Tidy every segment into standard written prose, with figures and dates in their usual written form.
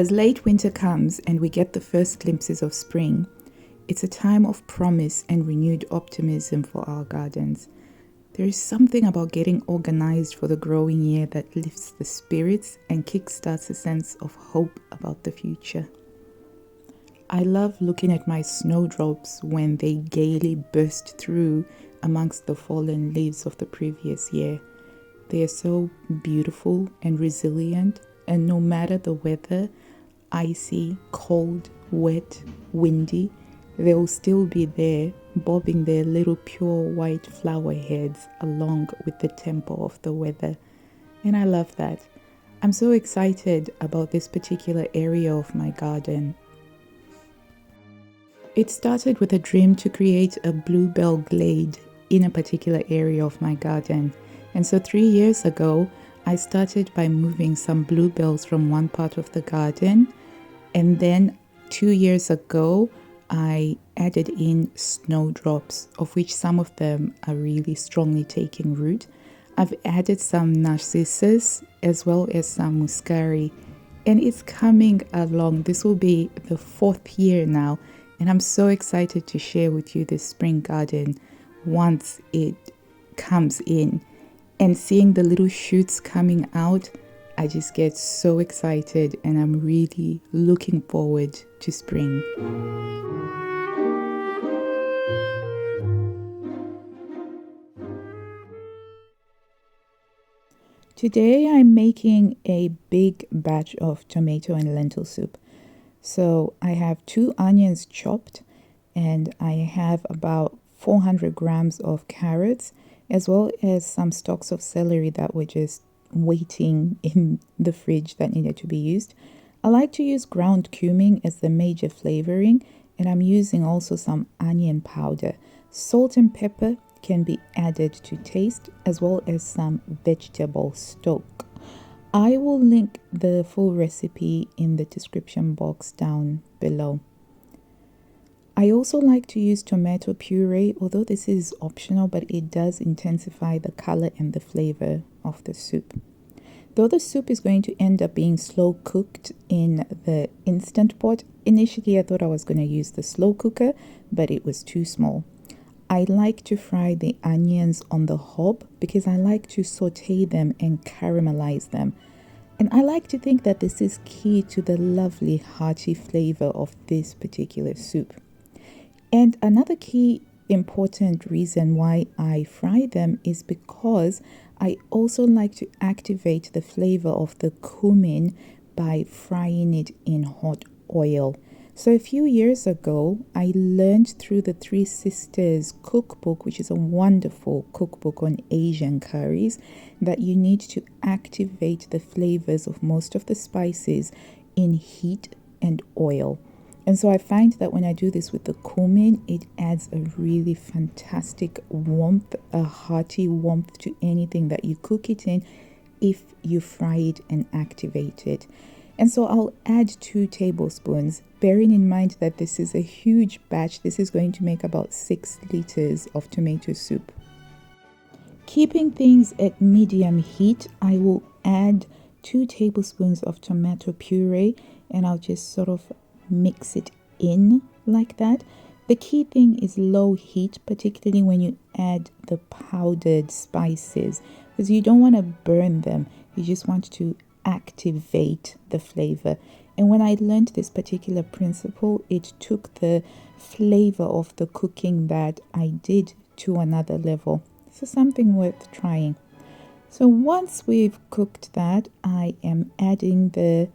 As late winter comes and we get the first glimpses of spring, it's a time of promise and renewed optimism for our gardens. There is something about getting organized for the growing year that lifts the spirits and kickstarts a sense of hope about the future. I love looking at my snowdrops when they gaily burst through amongst the fallen leaves of the previous year. They are so beautiful and resilient, and no matter the weather, icy, cold, wet, windy, they will still be there, bobbing their little pure white flower heads along with the tempo of the weather. And I love that. I'm so excited about this particular area of my garden. It started with a dream to create a bluebell glade in a particular area of my garden. And so 3 years ago, I started by moving some bluebells from one part of the garden. And then 2 years ago, I added in snowdrops, of which some of them are really strongly taking root. I've added some narcissus as well as some muscari, and it's coming along. This will be the 4th year now, and I'm so excited to share with you this spring garden once it comes in. And seeing the little shoots coming out, I just get so excited, and I'm really looking forward to spring. Today I'm making a big batch of tomato and lentil soup. So I have 2 onions chopped, and I have about 400 grams of carrots, as well as some stalks of celery that were just waiting in the fridge that needed to be used. I like to use ground cumin as the major flavoring, and I'm using also some onion powder. Salt and pepper can be added to taste, as well as some vegetable stock. I will link the full recipe in the description box down below. I also like to use tomato puree, although this is optional, but it does intensify the color and the flavor of the soup. Though the soup is going to end up being slow cooked in the instant pot, initially I thought I was going to use the slow cooker, but it was too small. I like to fry the onions on the hob because I like to saute them and caramelize them. And I like to think that this is key to the lovely hearty flavor of this particular soup. And another key important reason why I fry them is because I also like to activate the flavor of the cumin by frying it in hot oil. So a few years ago, I learned through the Three Sisters cookbook, which is a wonderful cookbook on Asian curries, that you need to activate the flavors of most of the spices in heat and oil. And so I find that when I do this with the cumin, it adds a really fantastic warmth, a hearty warmth to anything that you cook it in if you fry it and activate it. And so I'll add 2 tablespoons, bearing in mind that this is a huge batch. This is going to make about 6 liters of tomato soup. Keeping things at medium heat, I will add 2 tablespoons of tomato puree, and I'll just sort of mix it in like that. The key thing is low heat, particularly when you add the powdered spices, because you don't want to burn them. You just want to activate the flavor. And when I learned this particular principle, it took the flavor of the cooking that I did to another level. So something worth trying. So once we've cooked that, I am adding the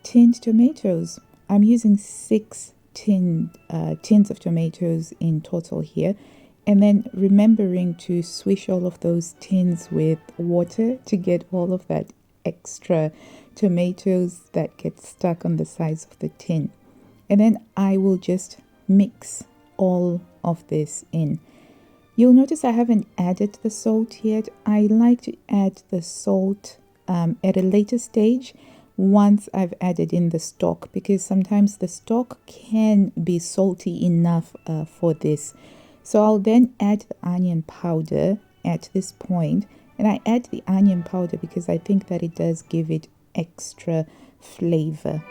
tinned tomatoes. I'm using 6 tins of tomatoes in total here, and then remembering to swish all of those tins with water to get all of that extra tomatoes that get stuck on the sides of the tin. And then I will just mix all of this in. You'll notice I haven't added the salt yet. I like to add the salt at a later stage once I've added in the stock, because sometimes the stock can be salty enough for this. So I'll then add the onion powder at this point. And I add the onion powder because I think that it does give it extra flavor.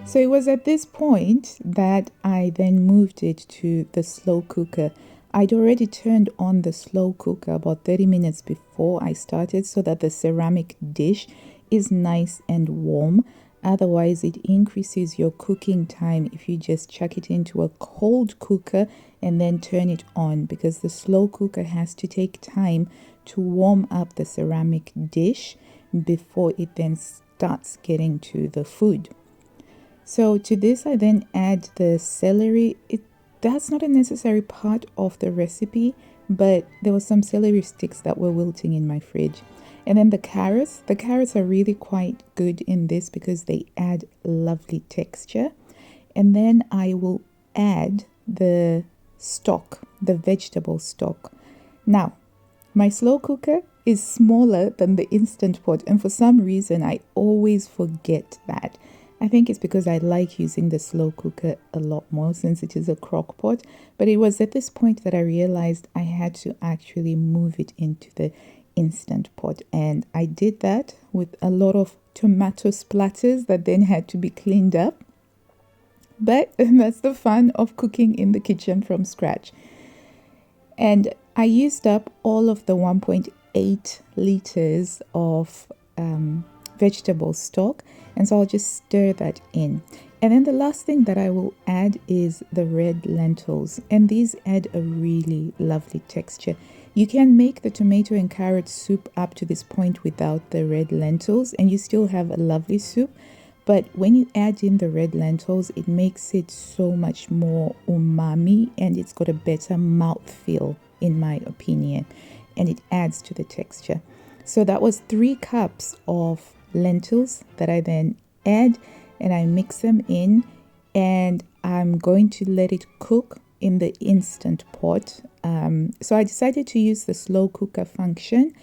So it was at this point that I then moved it to the slow cooker. I'd already turned on the slow cooker about 30 minutes before I started so that the ceramic dish is nice and warm. Otherwise, it increases your cooking time if you just chuck it into a cold cooker and then turn it on, because the slow cooker has to take time to warm up the ceramic dish before it then starts getting to the food. So to this, I then add the celery. That's not a necessary part of the recipe, but there were some celery sticks that were wilting in my fridge. And then the carrots. The carrots are really quite good in this because they add lovely texture. And then I will add the stock, the vegetable stock. Now, my slow cooker is smaller than the instant pot, and for some reason I always forget that. I think it's because I like using the slow cooker a lot more since it is a crock pot, but it was at this point that I realized I had to actually move it into the instant pot, and I did that with a lot of tomato splatters that then had to be cleaned up. But that's the fun of cooking in the kitchen from scratch. And I used up all of the 1.8 liters of vegetable stock, and so I'll just stir that in. And then the last thing that I will add is the red lentils, and these add a really lovely texture. You can make the tomato and carrot soup up to this point without the red lentils and you still have a lovely soup, but when you add in the red lentils, it makes it so much more umami, and it's got a better mouthfeel in my opinion, and it adds to the texture. So that was 3 cups of lentils that I then add, and I mix them in, and I'm going to let it cook in the instant pot. So I decided to use the slow cooker function,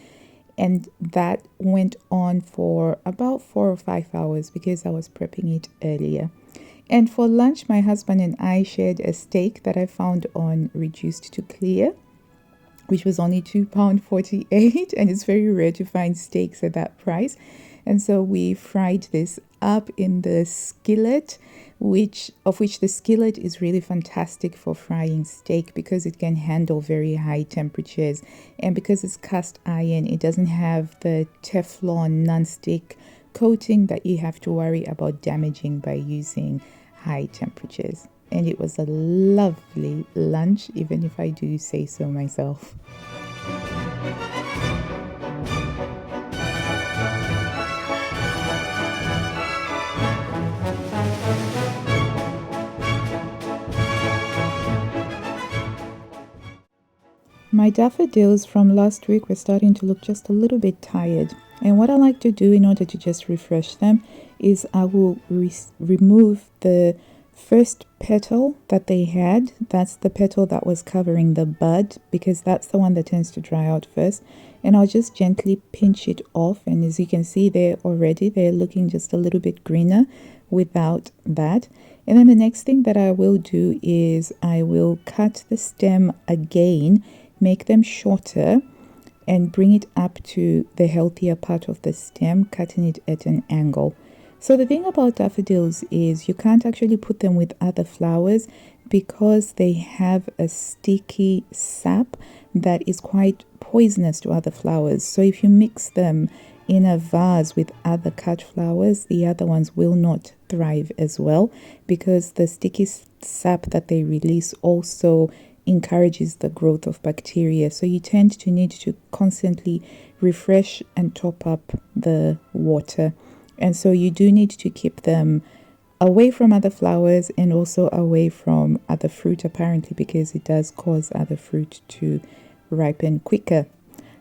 and that went on for about 4 or 5 hours because I was prepping it earlier. And for lunch, my husband and I shared a steak that I found on Reduced to Clear, which was only £2.48, and it's very rare to find steaks at that price. And so we fried this up in the skillet, which the skillet is really fantastic for frying steak because it can handle very high temperatures, and because it's cast iron, it doesn't have the Teflon non-stick coating that you have to worry about damaging by using high temperatures. And it was a lovely lunch, even if I do say so myself. My daffodils from last week were starting to look just a little bit tired. And what I like to do in order to just refresh them is I will remove the first petal that they had. That's the petal that was covering the bud, because that's the one that tends to dry out first. And I'll just gently pinch it off. And as you can see there already, they're looking just a little bit greener without that. And then the next thing that I will do is I will cut the stem again, make them shorter, and bring it up to the healthier part of the stem, cutting it at an angle. So the thing about daffodils is you can't actually put them with other flowers because they have a sticky sap that is quite poisonous to other flowers. So if you mix them in a vase with other cut flowers, the other ones will not thrive as well, because the sticky sap that they release also encourages the growth of bacteria. So you tend to need to constantly refresh and top up the water. And so you do need to keep them away from other flowers and also away from other fruit, apparently, because it does cause other fruit to ripen quicker.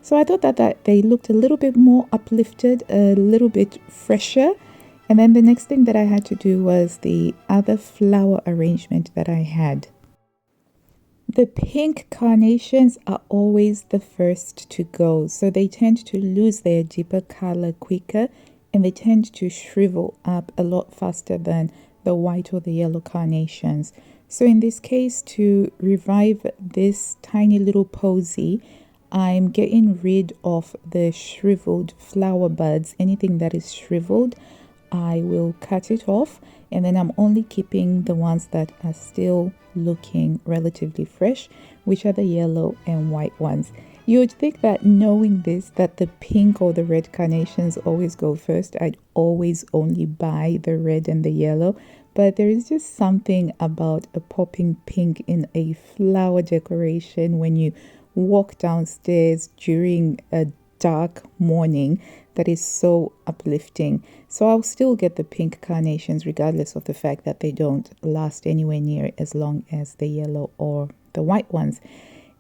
So I thought that they looked a little bit more uplifted, a little bit fresher. And then the next thing that I had to do was the other flower arrangement that I had. The pink carnations are always the first to go, so they tend to lose their deeper color quicker, and they tend to shrivel up a lot faster than the white or the yellow carnations. So in this case, to revive this tiny little posy, I'm getting rid of the shriveled flower buds. Anything that is shriveled, I will cut it off, and then I'm only keeping the ones that are still looking relatively fresh, which are the yellow and white ones. You would think that knowing this, that the pink or the red carnations always go first. I'd always only buy the red and the yellow, but there is just something about a popping pink in a flower decoration when you walk downstairs during a dark morning that is so uplifting. So I'll still get the pink carnations regardless of the fact that they don't last anywhere near as long as the yellow or the white ones.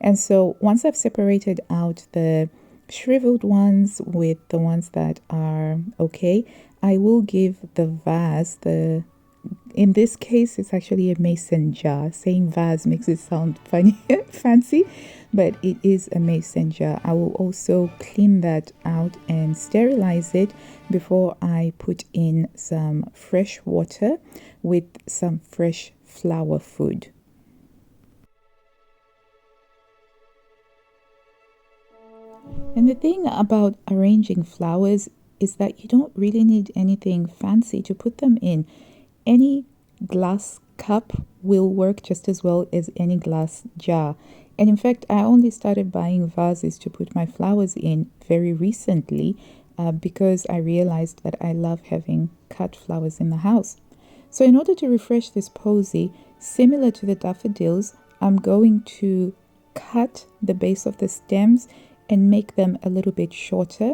And so once I've separated out the shriveled ones with the ones that are okay, I will give the vase in this case, it's actually a mason jar. Saying vase makes it sound funny, fancy, but it is a mason jar. I will also clean that out and sterilize it before I put in some fresh water with some fresh flower food. And the thing about arranging flowers is that you don't really need anything fancy to put them in. Any glass cup will work just as well as any glass jar. And in fact, I only started buying vases to put my flowers in very recently because I realized that I love having cut flowers in the house. So in order to refresh this posy, similar to the daffodils, I'm going to cut the base of the stems and make them a little bit shorter,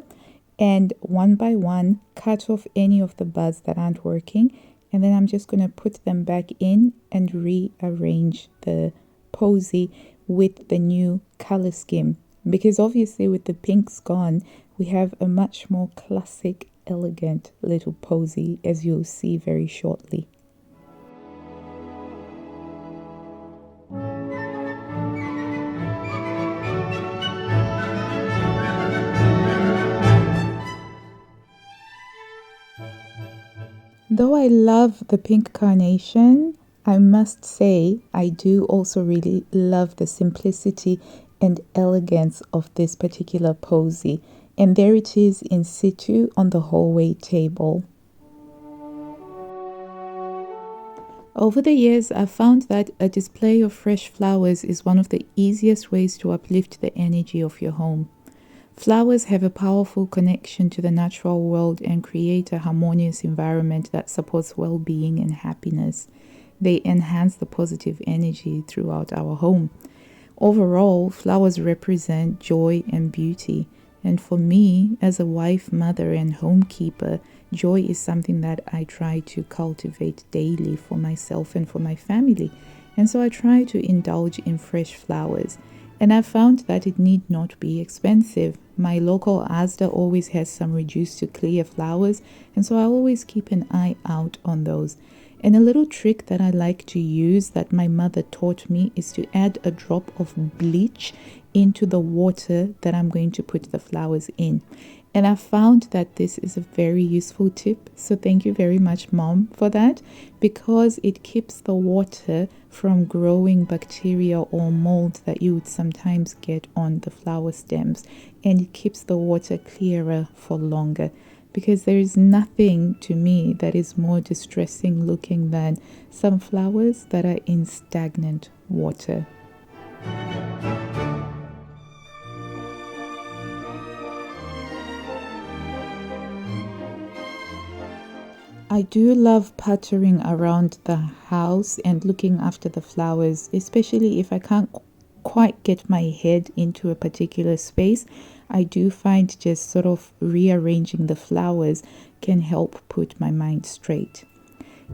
and one by one cut off any of the buds that aren't working, and then I'm just going to put them back in and rearrange the posy with the new color scheme, because obviously with the pinks gone we have a much more classic, elegant little posy, as you'll see very shortly. Though I love the pink carnation, I must say I do also really love the simplicity and elegance of this particular posy. And there it is in situ on the hallway table. Over the years, I've found that a display of fresh flowers is one of the easiest ways to uplift the energy of your home. Flowers have a powerful connection to the natural world and create a harmonious environment that supports well-being and happiness. They enhance the positive energy throughout our home. Overall, flowers represent joy and beauty. And for me, as a wife, mother, and homekeeper, joy is something that I try to cultivate daily for myself and for my family. And so I try to indulge in fresh flowers. And I found that it need not be expensive. My local Asda always has some reduced to clear flowers, and so I always keep an eye out on those. And a little trick that I like to use that my mother taught me is to add a drop of bleach into the water that I'm going to put the flowers in. And I found that this is a very useful tip. So thank you very much, Mom, for that, because it keeps the water from growing bacteria or mold that you would sometimes get on the flower stems. And it keeps the water clearer for longer, because there is nothing to me that is more distressing looking than some flowers that are in stagnant water. I do love puttering around the house and looking after the flowers, especially if I can't quite get my head into a particular space. I do find just sort of rearranging the flowers can help put my mind straight.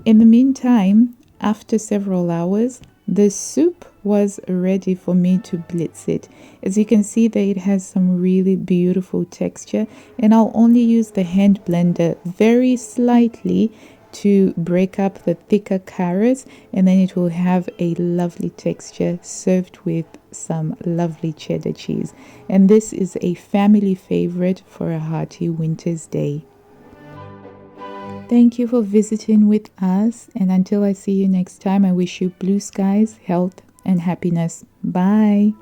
In the meantime, after several hours, the soup was ready for me to blitz it. As you can see, that it has some really beautiful texture, and I'll only use the hand blender very slightly to break up the thicker carrots, and then it will have a lovely texture served with some lovely cheddar cheese. And this is a family favorite for a hearty winter's day. Thank you for visiting with us, and until I see you next time, I wish you blue skies, health, and happiness. Bye.